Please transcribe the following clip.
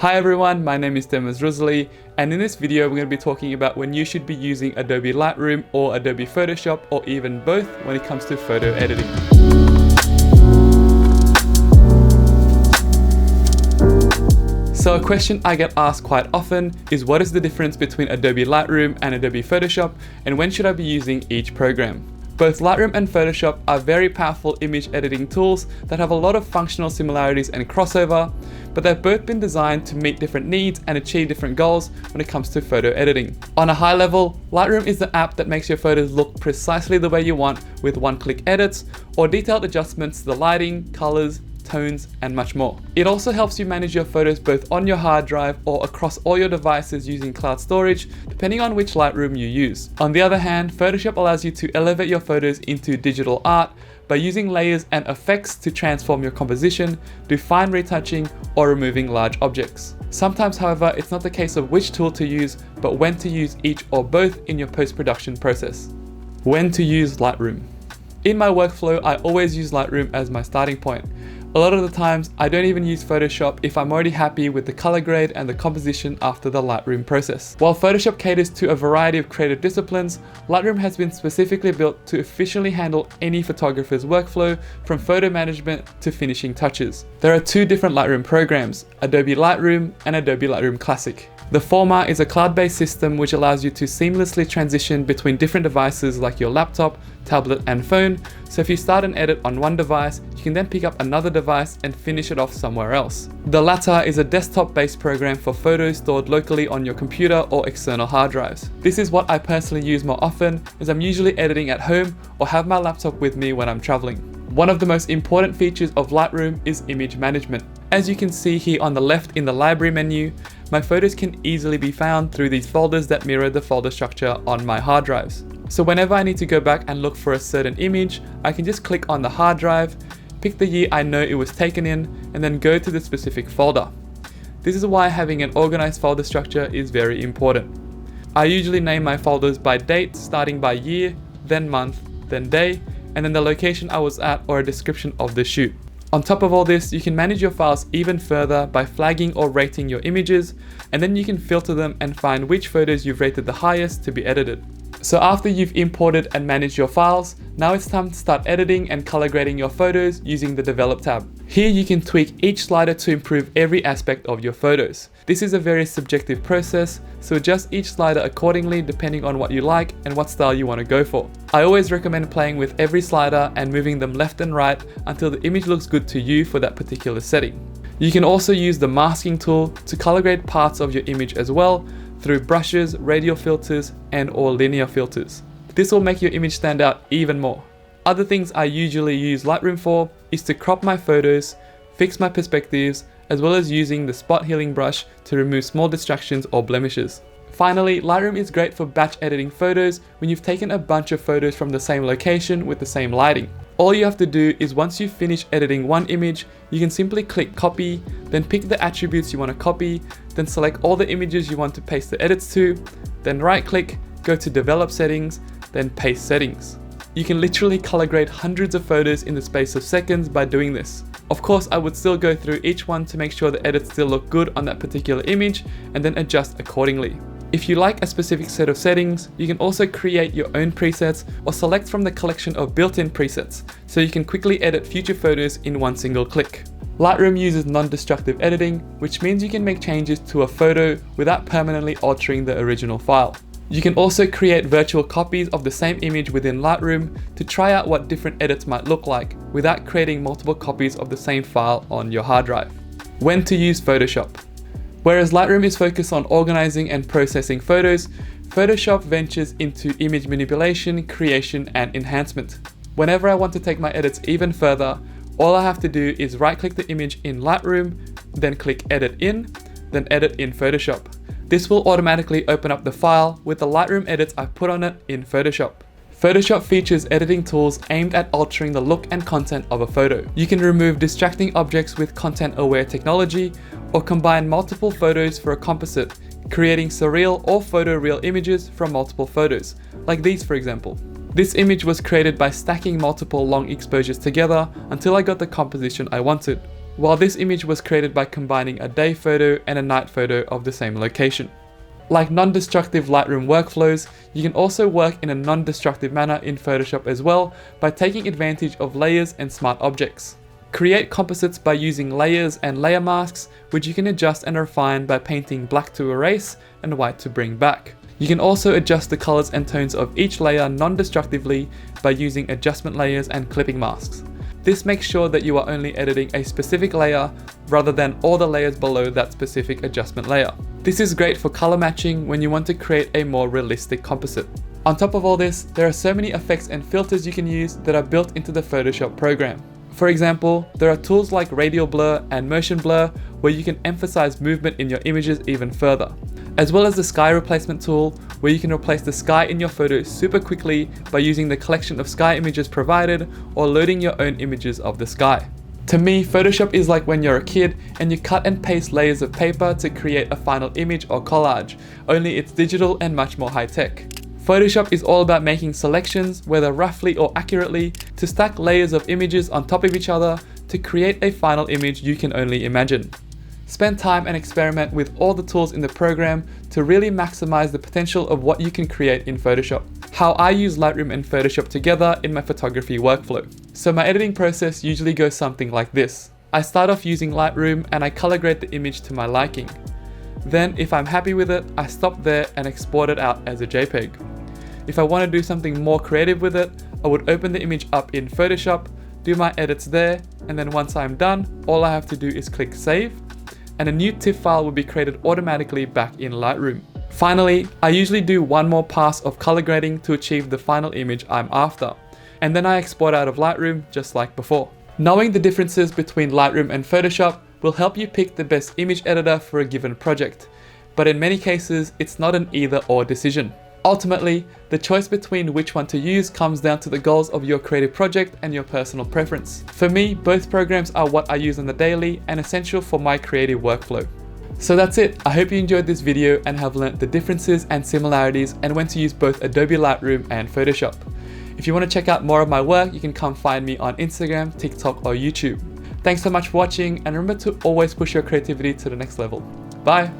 Hi everyone, my name is Demas Rusli, and in this video we're going to be talking about when you should be using Adobe Lightroom or Adobe Photoshop or even both when it comes to photo editing. So a question I get asked quite often is what is the difference between Adobe Lightroom and Adobe Photoshop, and when should I be using each program? Both Lightroom and Photoshop are very powerful image editing tools that have a lot of functional similarities and crossover, but they've both been designed to meet different needs and achieve different goals when it comes to photo editing. On a high level, Lightroom is the app that makes your photos look precisely the way you want with one-click edits or detailed adjustments to the lighting, colors, tones, and much more. It also helps you manage your photos both on your hard drive or across all your devices using cloud storage, depending on which Lightroom you use. On the other hand, Photoshop allows you to elevate your photos into digital art by using layers and effects to transform your composition, do fine retouching, or removing large objects. Sometimes, however, it's not the case of which tool to use, but when to use each or both in your post-production process. When to use Lightroom. In my workflow, I always use Lightroom as my starting point. A lot of the times, I don't even use Photoshop if I'm already happy with the color grade and the composition after the Lightroom process. While Photoshop caters to a variety of creative disciplines, Lightroom has been specifically built to efficiently handle any photographer's workflow from photo management to finishing touches. There are two different Lightroom programs, Adobe Lightroom and Adobe Lightroom Classic. The former is a cloud-based system which allows you to seamlessly transition between different devices like your laptop, tablet, and phone. So if you start an edit on one device, you can then pick up another device and finish it off somewhere else. The latter is a desktop-based program for photos stored locally on your computer or external hard drives. This is what I personally use more often, as I'm usually editing at home or have my laptop with me when I'm traveling. One of the most important features of Lightroom is image management. As you can see here on the left in the library menu, my photos can easily be found through these folders that mirror the folder structure on my hard drives. So whenever I need to go back and look for a certain image, I can just click on the hard drive, pick the year I know it was taken in, and then go to the specific folder. This is why having an organized folder structure is very important. I usually name my folders by date, starting by year, then month, then day, and then the location I was at or a description of the shoot. On top of all this, you can manage your files even further by flagging or rating your images, and then you can filter them and find which photos you've rated the highest to be edited. So after you've imported and managed your files, now it's time to start editing and color grading your photos using the Develop tab. Here you can tweak each slider to improve every aspect of your photos. This is a very subjective process, so adjust each slider accordingly depending on what you like and what style you want to go for. I always recommend playing with every slider and moving them left and right until the image looks good to you for that particular setting. You can also use the masking tool to color grade parts of your image as well through brushes, radial filters, and/or linear filters. This will make your image stand out even more. Other things I usually use Lightroom for is to crop my photos, fix my perspectives, as well as using the spot healing brush to remove small distractions or blemishes. Finally, Lightroom is great for batch editing photos when you've taken a bunch of photos from the same location with the same lighting. All you have to do is once you finish editing one image, you can simply click copy, then pick the attributes you want to copy, then select all the images you want to paste the edits to, then right click, go to develop settings, then paste settings. You can literally color grade hundreds of photos in the space of seconds by doing this. Of course, I would still go through each one to make sure the edits still look good on that particular image and then adjust accordingly. If you like a specific set of settings, you can also create your own presets or select from the collection of built-in presets, so you can quickly edit future photos in one single click. Lightroom uses non-destructive editing, which means you can make changes to a photo without permanently altering the original file. You can also create virtual copies of the same image within Lightroom to try out what different edits might look like without creating multiple copies of the same file on your hard drive. When to use Photoshop. Whereas Lightroom is focused on organizing and processing photos, Photoshop ventures into image manipulation, creation, and enhancement. Whenever I want to take my edits even further, all I have to do is right-click the image in Lightroom, then click Edit In, then Edit in Photoshop. This will automatically open up the file with the Lightroom edits I've put on it in Photoshop. Photoshop features editing tools aimed at altering the look and content of a photo. You can remove distracting objects with content-aware technology or combine multiple photos for a composite, creating surreal or photoreal images from multiple photos, like these for example. This image was created by stacking multiple long exposures together until I got the composition I wanted. while this image was created by combining a day photo and a night photo of the same location. Like non-destructive Lightroom workflows, you can also work in a non-destructive manner in Photoshop as well by taking advantage of layers and smart objects. Create composites by using layers and layer masks, which you can adjust and refine by painting black to erase and white to bring back. You can also adjust the colors and tones of each layer non-destructively by using adjustment layers and clipping masks. This makes sure that you are only editing a specific layer rather than all the layers below that specific adjustment layer. This is great for color matching when you want to create a more realistic composite. On top of all this, there are so many effects and filters you can use that are built into the Photoshop program. For example, there are tools like radial blur and motion blur where you can emphasize movement in your images even further, as well as the sky replacement tool where you can replace the sky in your photos super quickly by using the collection of sky images provided or loading your own images of the sky. To me, Photoshop is like when you're a kid and you cut and paste layers of paper to create a final image or collage, only it's digital and much more high-tech. Photoshop is all about making selections, whether roughly or accurately, to stack layers of images on top of each other to create a final image you can only imagine. Spend time and experiment with all the tools in the program to really maximize the potential of what you can create in Photoshop. How I use Lightroom and Photoshop together in my photography workflow. So my editing process usually goes something like this. I start off using Lightroom and I color grade the image to my liking. Then if I'm happy with it, I stop there and export it out as a JPEG. If I want to do something more creative with it, I would open the image up in Photoshop, do my edits there, and then once I'm done, all I have to do is click save, and a new TIFF file will be created automatically back in Lightroom. Finally, I usually do one more pass of color grading to achieve the final image I'm after, and then I export out of Lightroom just like before. Knowing the differences between Lightroom and Photoshop will help you pick the best image editor for a given project, but in many cases, it's not an either-or decision. Ultimately, the choice between which one to use comes down to the goals of your creative project and your personal preference. For me, both programs are what I use on the daily and essential for my creative workflow. So that's it. I hope you enjoyed this video and have learnt the differences and similarities and when to use both Adobe Lightroom and Photoshop. If you want to check out more of my work, you can come find me on Instagram, TikTok or YouTube. Thanks so much for watching and remember to always push your creativity to the next level. Bye!